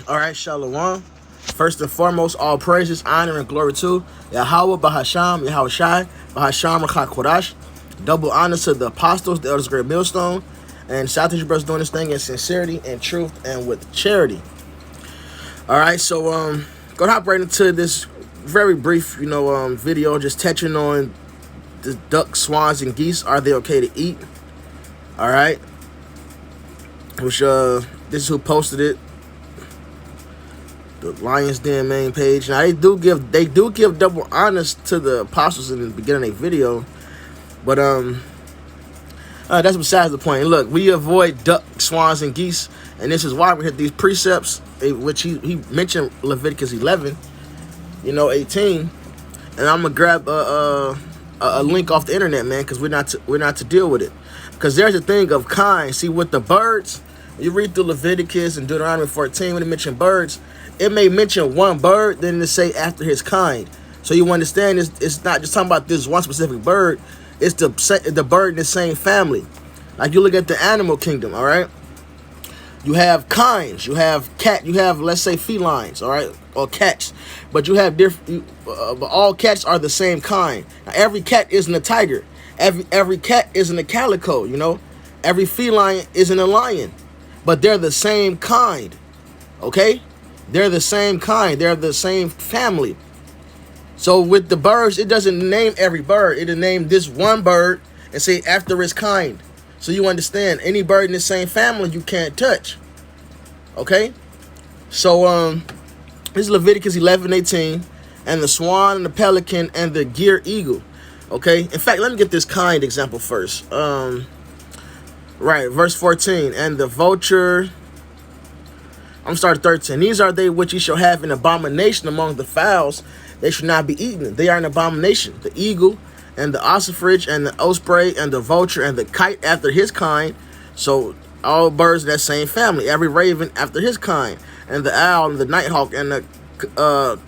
All right, Shalom. First and foremost, all praises, honor, and glory to Yahweh, Bahasham, Yahweh Shai, Bahasham, Rakha Kodash. Double honor to the apostles, the elders, great millstone, and South Asian brothers doing this thing in sincerity and truth and with charity. All right, so gonna hop right into this very brief, video, just touching on the ducks, swans, and geese. Are they okay to eat? All right, which this is who posted it. The Lions Den main page. Now they do give double honors to the apostles in the beginning of the video, but that's besides the point. Look, we avoid duck, swans, and geese, and this is why we hit these precepts, which he mentioned Leviticus 11, 18, and I'm gonna grab a link off the internet, man, because we're not to deal with it, because there's a thing of kind. See, with the birds, you read through Leviticus and Deuteronomy 14 when it mention birds. It may mention one bird, then it say after his kind. So you understand, it's not just talking about this one specific bird. It's the bird in the same family. Like you look at the animal kingdom, all right? You have kinds. You have cat. You have, let's say, felines, all right, or cats. But you have different. But all cats are the same kind. Now, every cat isn't a tiger. Every cat isn't a calico. Every feline isn't a lion. But they're the same kind. Okay. They're the same kind. They're the same family. So with the birds, it doesn't name every bird. It'll name this one bird and say after its kind. So you understand, any bird in the same family you can't touch. Okay? So this is Leviticus 11:18, and the swan and the pelican and the gear eagle. Okay? In fact, let me get this kind example first. Right, verse 14, and the vulture. I'm starting 13. These are they which ye shall have an abomination among the fowls. They should not be eaten. They are an abomination. The eagle and the ossifrage and the osprey and the vulture and the kite after his kind. So all birds in that same family. Every raven after his kind. And the owl and the nighthawk and the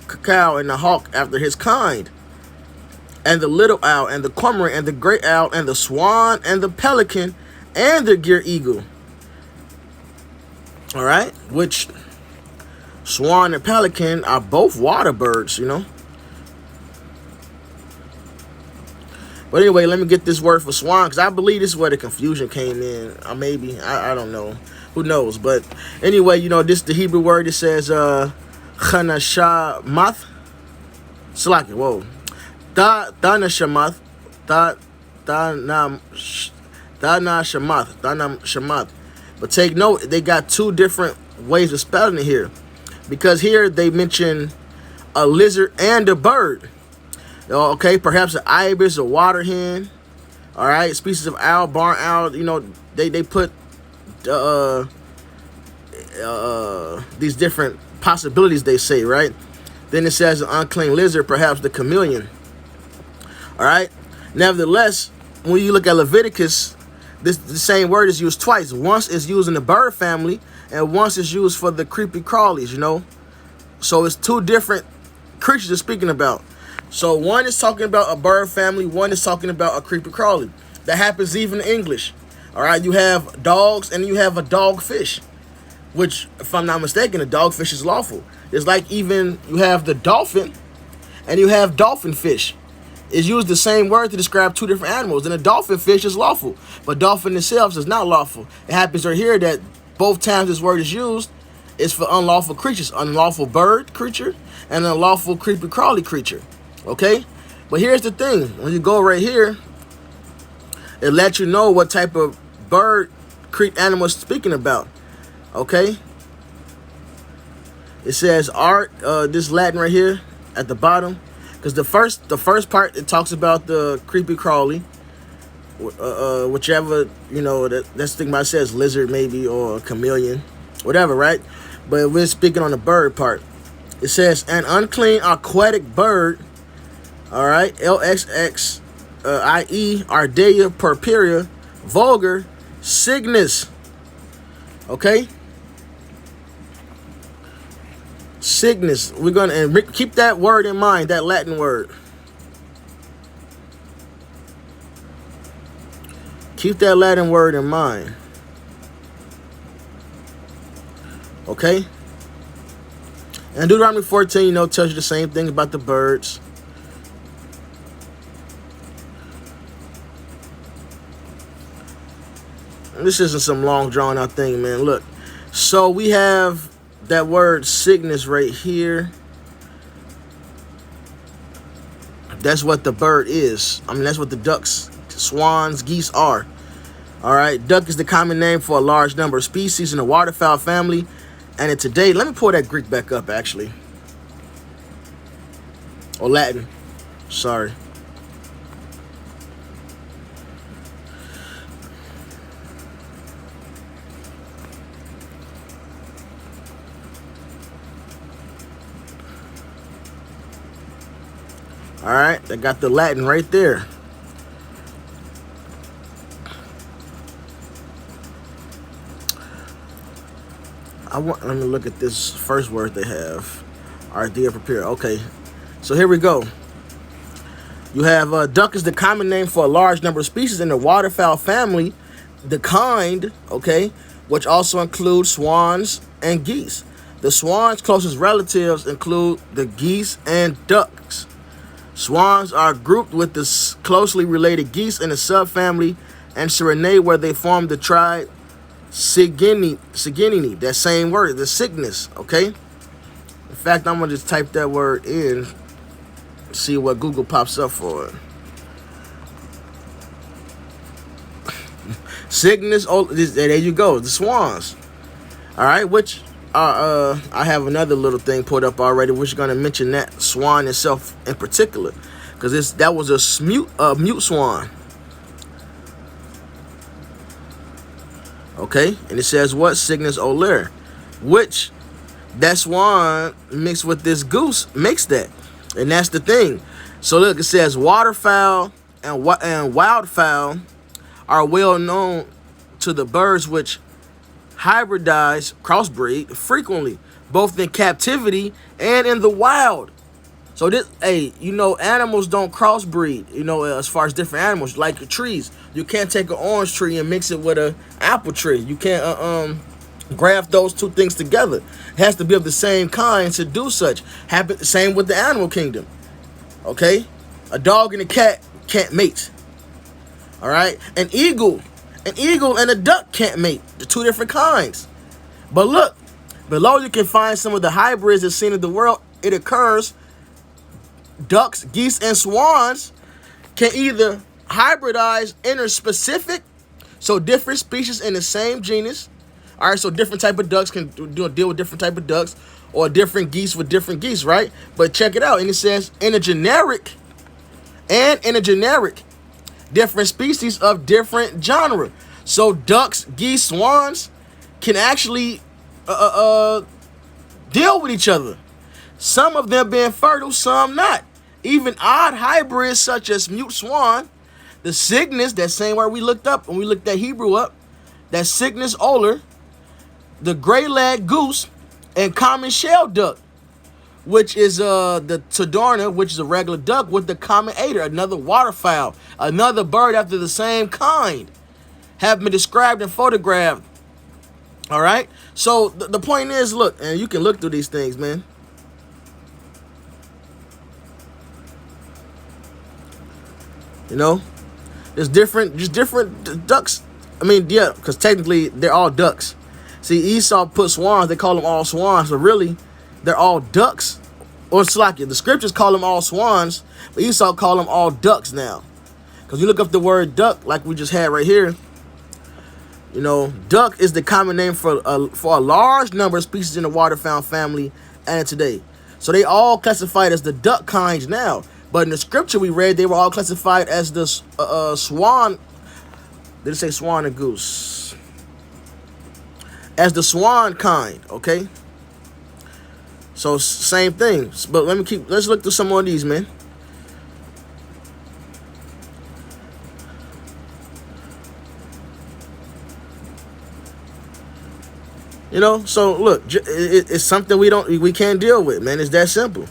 cacao and the hawk after his kind. And the little owl and the cormorant and the great owl and the swan and the pelican and the gear eagle. All right, which swan and pelican are both water birds, But anyway, let me get this word for swan, because I believe this is where the confusion came in. Or maybe, I don't know. Who knows? But anyway, this is the Hebrew word. It says, chanashamath. Salaki, whoa. Danashamath. Danashamath. But take note, they got two different ways of spelling it here. Because here they mention a lizard and a bird. Okay, perhaps an ibis, a water hen. All right, species of owl, barn owl. They put these different possibilities, they say, right? Then it says an unclean lizard, perhaps the chameleon. All right. Nevertheless, when you look at Leviticus, the same word is used twice. Once is used in the bird family, and once is used for the creepy crawlies, So it's two different creatures it's speaking about. So one is talking about a bird family, one is talking about a creepy crawly. That happens even in English. All right, you have dogs and you have a dogfish, which, if I'm not mistaken, a dogfish is lawful. It's like even you have the dolphin and you have dolphin fish. It's used the same word to describe two different animals. And a dolphin fish is lawful, but dolphin itself is not lawful. It happens right here that both times this word is used is for unlawful creatures. Unlawful bird creature and an unlawful creepy crawly creature. Okay? But here's the thing. When you go right here, it lets you know what type of bird animal it's speaking about. Okay? It says art, this Latin right here at the bottom. Because the first part, it talks about the creepy crawly, whichever, that's the thing about it says lizard maybe, or chameleon, whatever, right? But we're speaking on the bird part. It says an unclean aquatic bird, all right, LXX, i.e. Ardea purpurea, vulgar, Cygnus, okay? Cygnus. We're going to keep that word in mind, that Latin word. Keep that Latin word in mind. Okay? And Deuteronomy 14, you know, tells you the same thing about the birds. This isn't some long drawn out thing, man. Look. So we have that word Cygnus right here. That's what the bird is. I mean, that's what the ducks, swans, geese are. All right. Duck is the common name for a large number of species in the waterfowl family. And today, let me pull that Greek back up, actually. Or Latin. Sorry. All right, I got the Latin right there. Let me look at this first word they have. All right, they are prepared. Okay, so here we go. You have duck is the common name for a large number of species in the waterfowl family, the kind, okay, which also includes swans and geese. The swans' closest relatives include the geese and ducks. Swans are grouped with the closely related geese in the subfamily Anserininae, where they form the tribe Cygnini. That same word, the Cygnus, okay? In fact, I'm going to just type that word in, see what Google pops up for it. Cygnus, oh, there you go, the swans. All right, which I have another little thing put up already, which is going to mention that swan itself in particular, because that was a mute swan. Okay, and it says what? Cygnus oler, which that swan mixed with this goose makes that, and that's the thing. So look, it says waterfowl and wildfowl are well known to the birds which hybridize, crossbreed frequently, both in captivity and in the wild. So this, hey, you know, animals don't crossbreed, you know, as far as different animals, like trees. You can't take an orange tree and mix it with an apple tree. You can't graft those two things together. It has to be of the same kind to do such. Same with the animal kingdom. Okay? A dog and a cat can't mate. All right? An eagle and a duck can't mate. They're two different kinds. But look, below you can find some of the hybrids that's seen in the world. It occurs. Ducks, geese, and swans can either hybridize interspecific, so different species in the same genus. All right, so different type of ducks can deal with different type of ducks, or different geese with different geese, right? But check it out, and it says in a generic, different species of different genre. So ducks, geese, swans can actually deal with each other. Some of them being fertile, some not. Even odd hybrids such as mute swan, the Cygnus, that same word we looked up when we looked that Hebrew up, that Cygnus oler, the gray-lag goose, and common shell duck, which is the Tadorna, which is a regular duck, with the common aider, another waterfowl, another bird after the same kind, have been described and photographed. All right? So the point is, look, and you can look through these things, man. You know, just different ducks. I mean, yeah, because technically they're all ducks. See, Esau put swans, they call them all swans, but really they're all ducks. Or it's like the scriptures call them all swans, but Esau call them all ducks now. Because you look up the word duck, like we just had right here, you know, duck is the common name for a large number of species in the waterfowl family and today. So they all classified as the duck kinds now. But in the scripture we read, they were all classified as the swan. Did it say swan and goose? As the swan kind, okay? So same thing. But let's look through some more of these, man. You know, so look, it's something we can't deal with, man. It's that simple.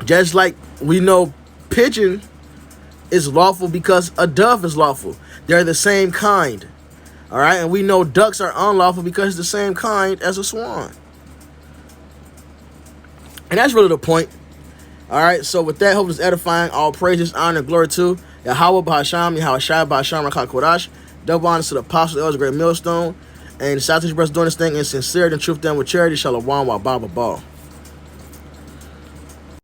Just like we know pigeon is lawful because a dove is lawful. They're the same kind. All right, and we know ducks are unlawful because it's the same kind as a swan. And that's really the point. All right, so with that, hope it's edifying. All praises, honor, and glory to Yahweh B'Hasham, Yahweh Shai B'Hasham, Rakha Kodash. Double honor to the apostles, the elders, great millstone. And the South East brothers doing this thing in sincerity and truth, done with charity. Shalom, wa ba ba ba.